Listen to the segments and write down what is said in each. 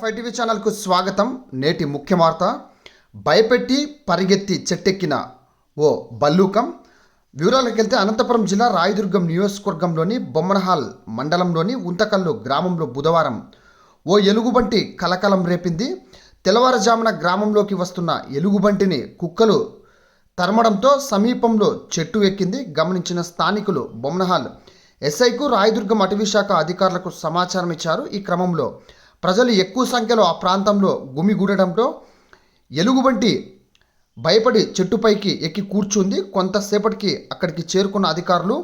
Five TV ఛానల్కు స్వాగతం. నేటి ముఖ్య వార్త, భయపెట్టి పరిగెత్తి చెట్టెక్కిన ఓ బల్లూకం. వివరాలకు వెళ్తే అనంతపురం జిల్లా రాయదుర్గం నియోజకవర్గంలోని బొమ్మనహాల్ మండలంలోని ఉంతకల్లు గ్రామంలో బుధవారం ఓ ఎలుగుబంటి కలకలం రేపింది. తెల్లవారుజామున గ్రామంలోకి వస్తున్న ఎలుగుబంటిని కుక్కలు తరమడంతో సమీపంలో చెట్టు ఎక్కింది. గమనించిన స్థానికులు బొమ్మనహాల్ ఎస్ఐకు, రాయదుర్గం అటవీశాఖ అధికారులకు సమాచారం ఇచ్చారు. ఈ క్రమంలో ప్రజలు ఎక్కువ సంఖ్యలో ఆ ప్రాంతంలో గుమిగూడడంతో ఎలుగుబంటి భయపడి చెట్టుపైకి ఎక్కి కూర్చుంది. కొంతసేపటికి అక్కడికి చేరుకున్న అధికారులు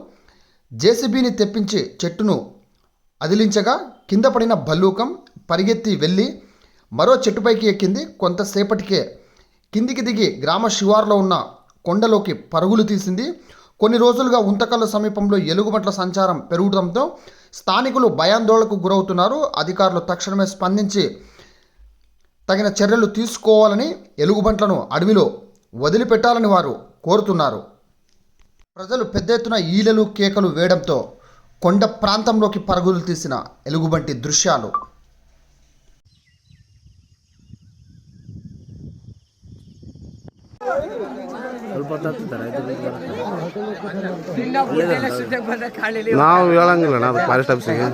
జేసీబీని తెప్పించి చెట్టును అదిలించగా కింద పడిన భల్లూకం పరిగెత్తి వెళ్ళి మరో చెట్టుపైకి ఎక్కింది. కొంతసేపటికే కిందికి దిగి గ్రామ శివారులో ఉన్న కొండలోకి పరుగులు తీసింది. కొన్ని రోజులుగా ఉంతకల్లు సమీపంలో ఎలుగుబంట్ల సంచారం పెరగడంతో స్థానికులు భయాందోళనకు గురవుతున్నారు. అధికారులు తక్షణమే స్పందించి తగిన చర్యలు తీసుకోవాలని, ఎలుగుబంట్లను అడవిలో వదిలిపెట్టాలని వారు కోరుతున్నారు. ప్రజలు పెద్ద ఎత్తున ఈలలు కేకలు వేయడంతో కొండ ప్రాంతంలోకి పరుగులు తీసిన ఎలుగుబంటి దృశ్యాలు. ನಾವು ಹೇಳಂಗಿಲ್ಲ ನಾವು ಫಾರೆಸ್ಟ್ ಆಫೀಸಿಗೆ